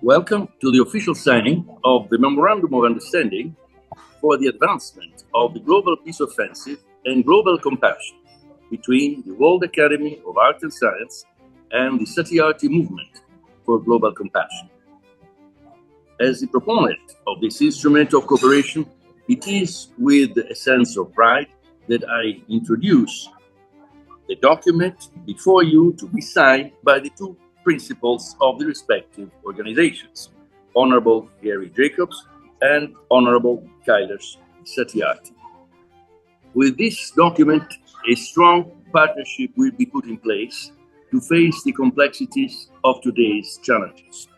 Welcome to the official signing of the Memorandum of Understanding for the advancement of the global peace offensive and global compassion between the World Academy of Art and Science and the Satyarthi Movement for global compassion. As the proponent of this instrument of cooperation, it is with a sense of pride that I introduce the document before you to be signed by the two principals of the respective organizations, Honorable Garry Jacobs and Honorable Kailash Satyarthi. With this document, a strong partnership will be put in place to face the complexities of today's challenges.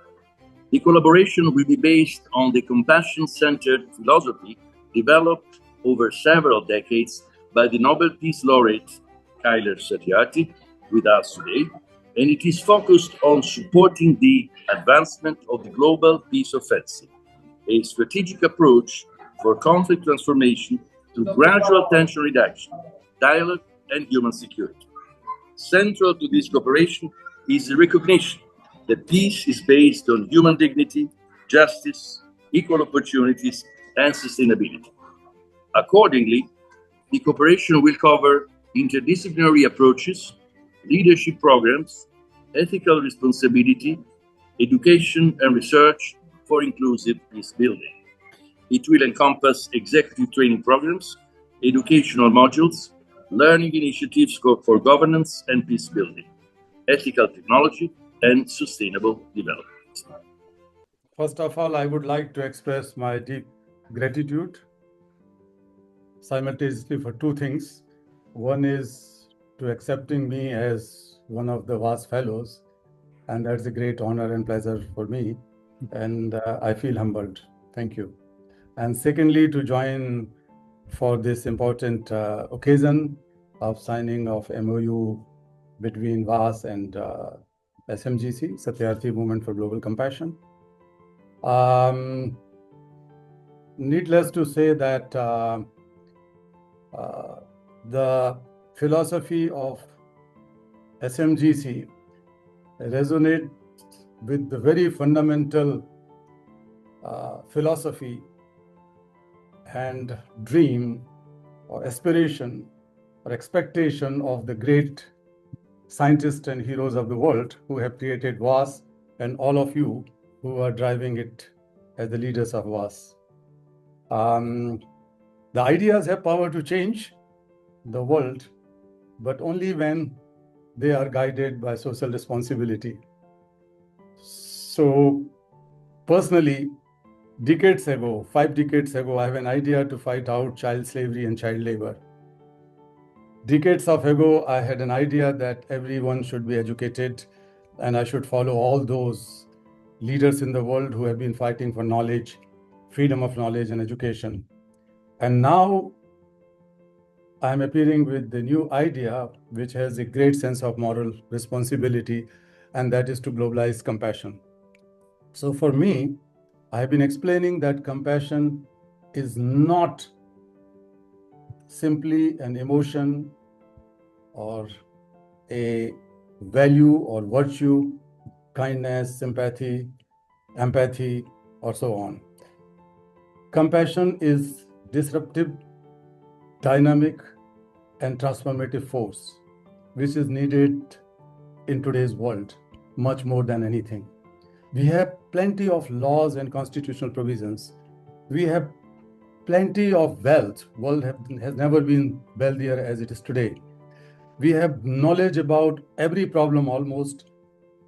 The collaboration will be based on the compassion-centered philosophy developed over several decades by the Nobel Peace Laureate Kailash Satyarthi with us today, and it is focused on supporting the advancement of the global peace offensive, a strategic approach for conflict transformation through gradual tension reduction, dialogue, and human security. Central to this cooperation is the recognition that peace is based on human dignity, justice, equal opportunities, and sustainability. Accordingly, the cooperation will cover interdisciplinary approaches, leadership programs, ethical responsibility, education and research for inclusive peace building. It will encompass executive training programs, educational modules, learning initiatives for governance and peace building, ethical technology, and sustainable development. First of all, I would like to express my deep gratitude simultaneously for two things. One is to accepting me as one of the WAAS fellows, and that's a great honor and pleasure for me, and I feel humbled. Thank you. And secondly, to join for this important occasion of signing of MOU between WAAS and SMGC, Satyarthi Movement for Global Compassion. Needless to say that the philosophy of SMGC resonates with the very fundamental philosophy and dream or aspiration or expectation of the great scientists and heroes of the world who have created WAAS, and all of you who are driving it as the leaders of WAAS. The ideas have power to change the world, but only when they are guided by social responsibility. So personally, decades ago, 5 decades ago, I have an idea to fight out child slavery and child labor. Decades ago, I had an idea that everyone should be educated and I should follow all those leaders in the world who have been fighting for knowledge, freedom of knowledge and education. And now I'm appearing with the new idea, which has a great sense of moral responsibility, and that is to globalize compassion. So for me, I have been explaining that compassion is not simply an emotion or a value or virtue, kindness, sympathy, empathy, or so on. Compassion is disruptive, dynamic, and transformative force, which is needed in today's world much more than anything. We have plenty of laws and constitutional provisions. We have plenty of wealth. World has never been wealthier as it is today. We have knowledge about every problem almost,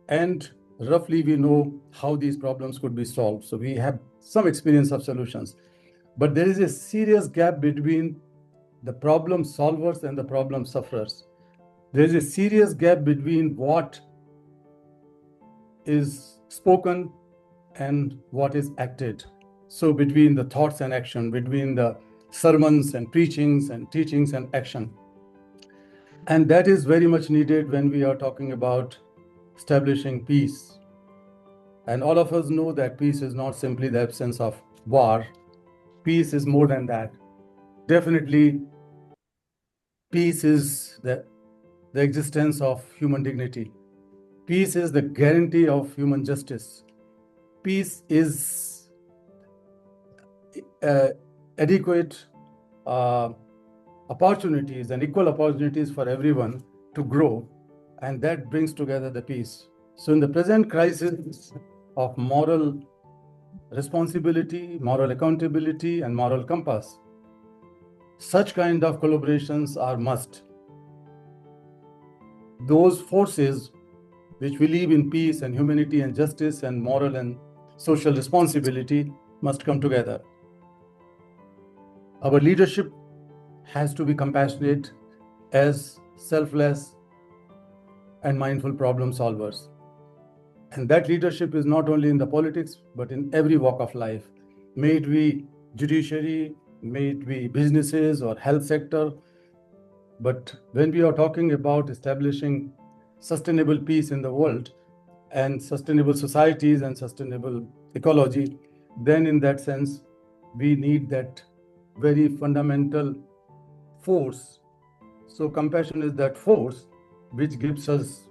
and roughly we know how these problems could be solved. So we have some experience of solutions. But there is a serious gap between the problem solvers and the problem sufferers. There is a serious gap between what is spoken and what is acted. So between the thoughts and action, between the sermons and preachings and teachings and action. And that is very much needed when we are talking about establishing peace. And all of us know that peace is not simply the absence of war. Peace is more than that. Definitely, peace is the existence of human dignity. Peace is the guarantee of human justice. peace is adequate opportunities and equal opportunities for everyone to grow, and that brings together the peace. So in the present crisis of moral responsibility, moral accountability, and moral compass, such kind of collaborations are must. Those forces which believe in peace and humanity and justice and moral and social responsibility must come together. Our leadership has to be compassionate as selfless and mindful problem solvers. And that leadership is not only in the politics, but in every walk of life. May it be judiciary, may it be businesses or health sector. But when we are talking about establishing sustainable peace in the world and sustainable societies and sustainable ecology, then in that sense, we need that very fundamental force. So compassion is that force which gives us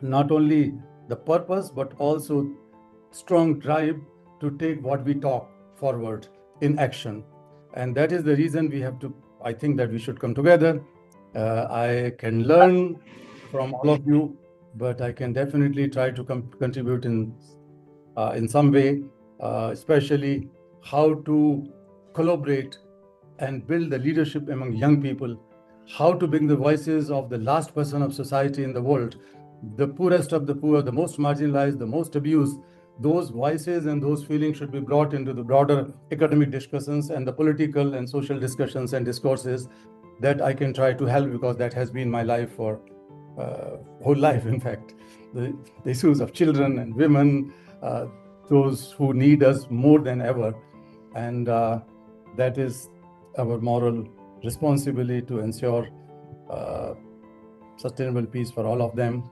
not only the purpose, but also strong drive to take what we talk forward in action. And that is the reason we have to, I think that we should come together. I can learn from all of you, but I can definitely try to contribute in some way, especially how to collaborate and build the leadership among young people, how to bring the voices of the last person of society in the world, the poorest of the poor, the most marginalized, the most abused. Those voices and those feelings should be brought into the broader academic discussions and the political and social discussions and discourses that I can try to help, because that has been my life for whole life, in fact. The issues of children and women, those who need us more than ever. And that is our moral responsibility to ensure sustainable peace for all of them.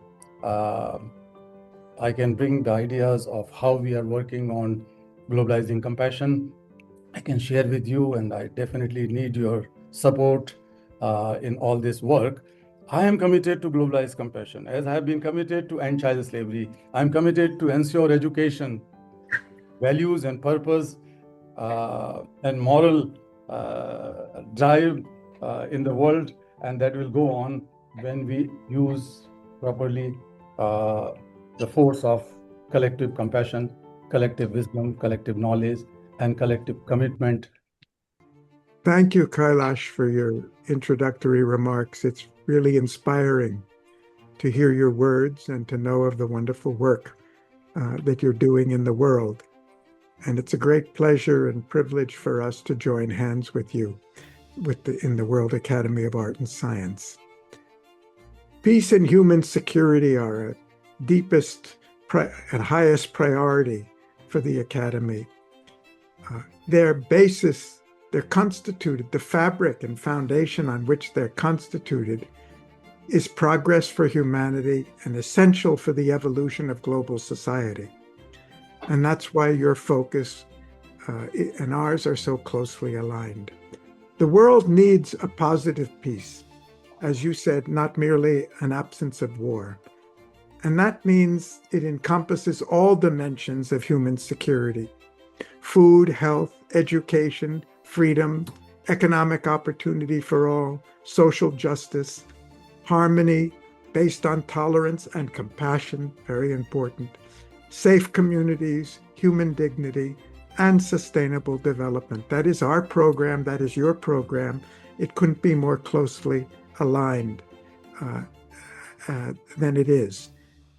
I can bring the ideas of how we are working on globalizing compassion. I can share with you, and I definitely need your support in all this work. I am committed to globalized compassion, as I have been committed to end child slavery. I'm committed to ensure education, values and purpose, and moral drive in the world, and that will go on when we use properly the force of collective compassion, collective wisdom, collective knowledge, and collective commitment. Thank you, Kailash, for your introductory remarks. It's really inspiring to hear your words and to know of the wonderful work that you're doing in the world. And it's a great pleasure and privilege for us to join hands with you in the World Academy of Art and Science. Peace and human security are a deepest and highest priority for the Academy. Their basis, they're constituted, the fabric and foundation on which they're constituted is progress for humanity and essential for the evolution of global society. And that's why your focus and ours are so closely aligned. The world needs a positive peace, as you said, not merely an absence of war. And that means it encompasses all dimensions of human security: food, health, education, freedom, economic opportunity for all, social justice, harmony based on tolerance and compassion, very important, safe communities, human dignity, and sustainable development. That is our program. That is your program. It couldn't be more closely aligned than it is.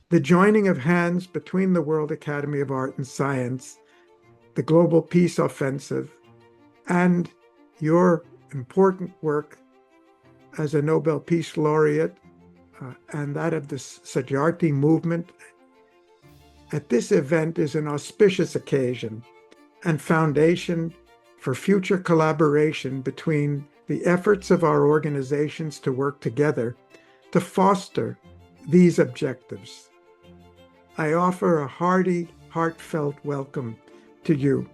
The joining of hands between the World Academy of Art and Science, the Global Peace Offensive, and your important work as a Nobel Peace Laureate and that of the Satyarthi Movement at this event is an auspicious occasion and foundation for future collaboration between the efforts of our organizations to work together to foster these objectives. I offer a hearty, heartfelt welcome to you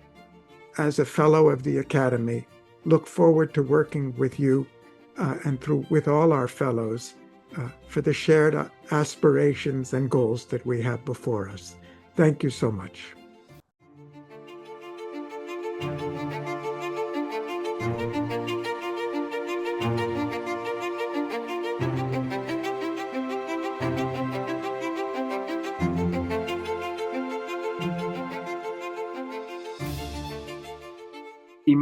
as a fellow of the Academy. Look forward to working with you and with all our fellows for the shared aspirations and goals that we have before us. Thank you so much.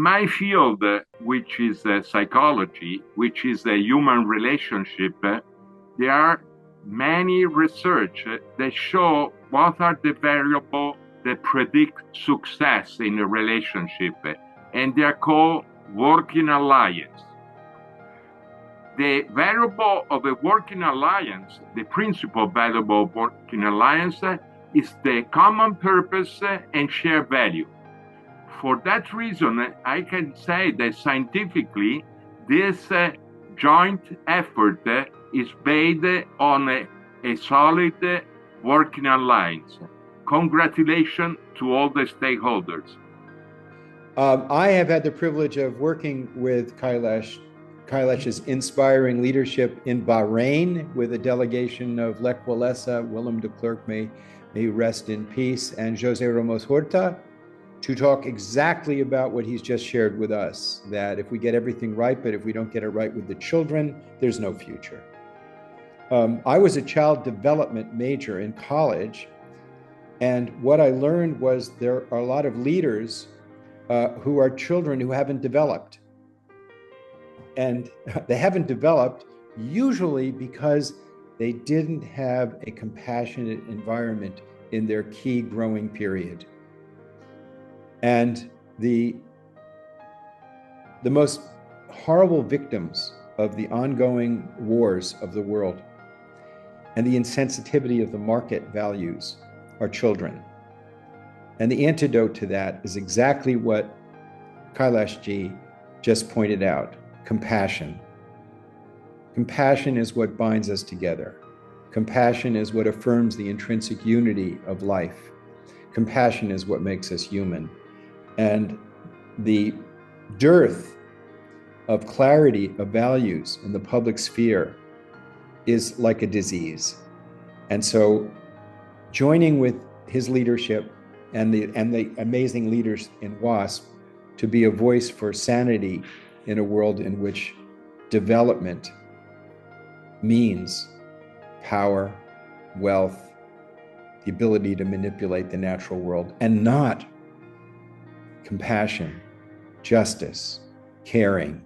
my field, which is psychology, which is a human relationship, there are many research that show what are the variables that predict success in a relationship, and they are called working alliance. The variable of a working alliance, the principal variable of working alliance, is the common purpose and shared value. For that reason, I can say that scientifically, this joint effort is based on a solid working alliance. Congratulations to all the stakeholders. I have had the privilege of working with Kailash's inspiring leadership in Bahrain with a delegation of Lech Walesa, Willem de Klerk, may rest in peace, and Jose Ramos Horta, to talk exactly about what he's just shared with us, that if we get everything right, but if we don't get it right with the children, there's no future. I was a child development major in college, and what I learned was there are a lot of leaders who are children who haven't developed. And they haven't developed usually because they didn't have a compassionate environment in their key growing period. And the most horrible victims of the ongoing wars of the world and the insensitivity of the market values are children. And the antidote to that is exactly what Kailash Ji just pointed out: compassion. Compassion is what binds us together. Compassion is what affirms the intrinsic unity of life. Compassion is what makes us human. And the dearth of clarity of values in the public sphere is like a disease. And so joining with his leadership and the amazing leaders in WASP to be a voice for sanity in a world in which development means power, wealth, the ability to manipulate the natural world, and not compassion, justice, caring,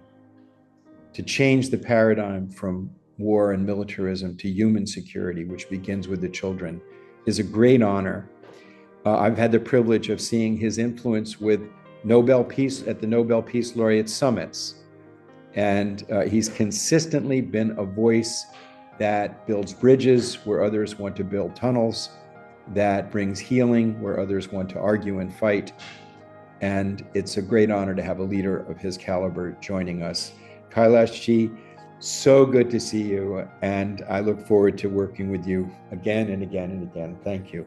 to change the paradigm from war and militarism to human security, which begins with the children, is a great honor. I've had the privilege of seeing his influence with Nobel Peace at the Nobel Peace Laureate summits. And he's consistently been a voice that builds bridges where others want to build tunnels, that brings healing where others want to argue and fight. And it's a great honor to have a leader of his caliber joining us. Kailash Ji, so good to see you. And I look forward to working with you again and again and again. Thank you.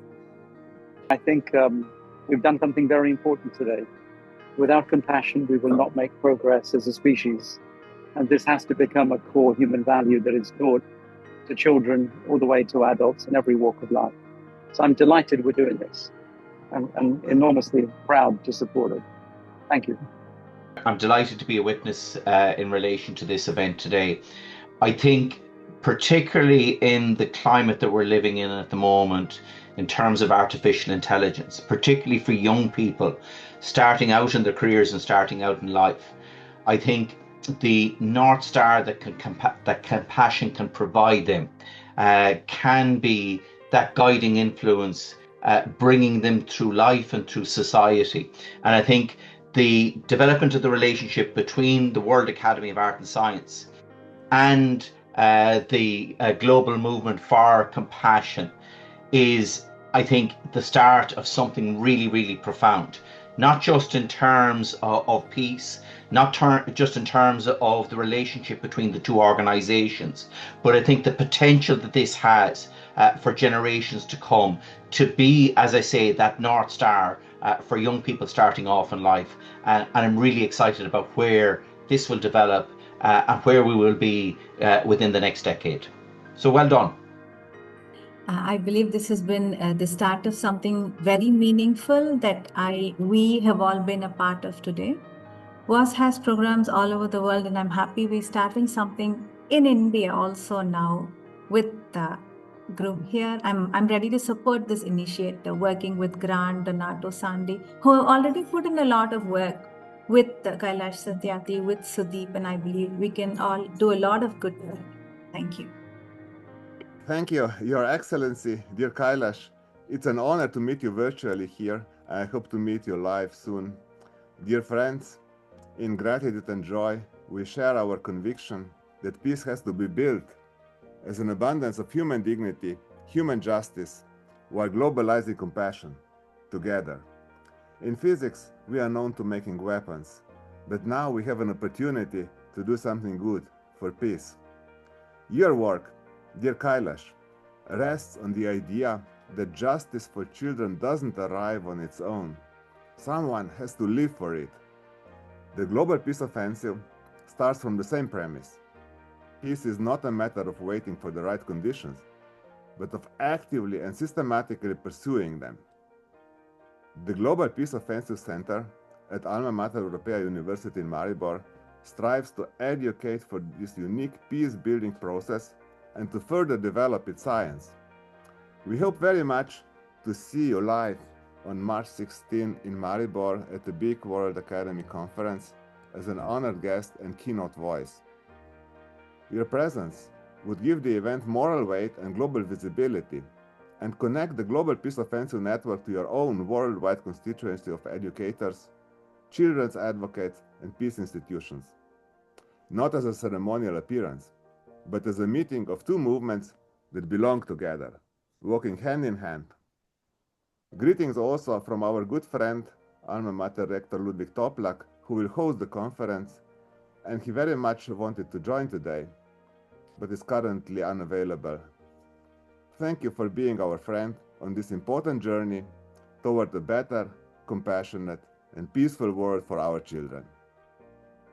I think we've done something very important today. Without compassion, we will not make progress as a species. And this has to become a core human value that is taught to children all the way to adults in every walk of life. So I'm delighted we're doing this. I'm enormously proud to support it. Thank you. I'm delighted to be a witness in relation to this event today. I think particularly in the climate that we're living in at the moment, in terms of artificial intelligence, particularly for young people starting out in their careers and starting out in life, I think the North Star that compassion can provide them can be that guiding influence, bringing them through life and through society. And I think the development of the relationship between the World Academy of Art and Science and the global movement for compassion is, I think, the start of something really, really profound, not just in terms of peace, not just in terms of the relationship between the two organizations, but I think the potential that this has for generations to come to be, as I say, that North Star for young people starting off in life. And I'm really excited about where this will develop and where we will be within the next decade. So well done. I believe this has been the start of something very meaningful that we have all been a part of today. WAAS has programs all over the world, and I'm happy we're starting something in India also now with the group here. I'm ready to support this initiative, working with Grant, Donato, Sandy, who have already put in a lot of work with Kailash Satyarthi, with Sudeep, and I believe we can all do a lot of good work. Thank you. Thank you, Your Excellency, dear Kailash. It's an honor to meet you virtually here. I hope to meet you live soon. Dear friends, in gratitude and joy, we share our conviction that peace has to be built as an abundance of human dignity, human justice, while globalizing compassion together. In physics, we are known to making weapons, but now we have an opportunity to do something good for peace. Your work, dear Kailash, rests on the idea that justice for children doesn't arrive on its own. Someone has to live for it. The Global Peace Offensive starts from the same premise. Peace is not a matter of waiting for the right conditions, but of actively and systematically pursuing them. The Global Peace Offensive Center at Alma Mater Europaea University in Maribor strives to educate for this unique peace-building process and to further develop its science. We hope very much to see you live on March 16 in Maribor at the Big World Academy Conference as an honored guest and keynote voice. Your presence would give the event moral weight and global visibility and connect the Global Peace Offensive Network to your own worldwide constituency of educators, children's advocates, and peace institutions. Not as a ceremonial appearance, but as a meeting of two movements that belong together, walking hand in hand. Greetings also from our good friend, Alma Mater Rector Ludwig Toplak, who will host the conference, and he very much wanted to join today, but is currently unavailable. Thank you for being our friend on this important journey toward a better, compassionate, and peaceful world for our children.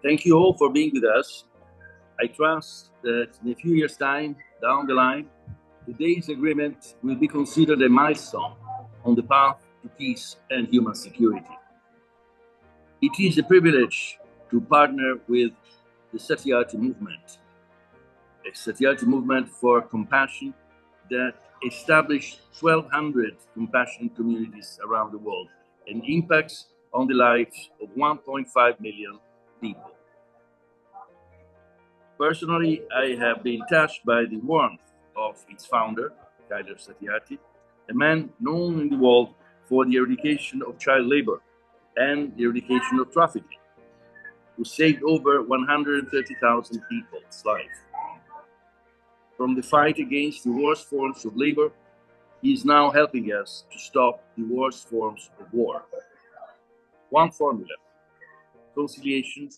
Thank you all for being with us. I trust that in a few years' time, down the line, today's agreement will be considered a milestone on the path to peace and human security. It is a privilege to partner with the Satyarthi Movement, a Satyarthi movement for compassion that established 1,200 compassion communities around the world and impacts on the lives of 1.5 million people. Personally, I have been touched by the warmth of its founder, Kailash Satyarthi, a man known in the world for the eradication of child labor and the eradication of trafficking, who saved over 130,000 people's lives. From the fight against the worst forms of labor, he is now helping us to stop the worst forms of war. One formula: conciliation,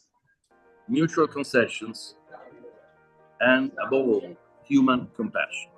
mutual concessions, and above all, human compassion.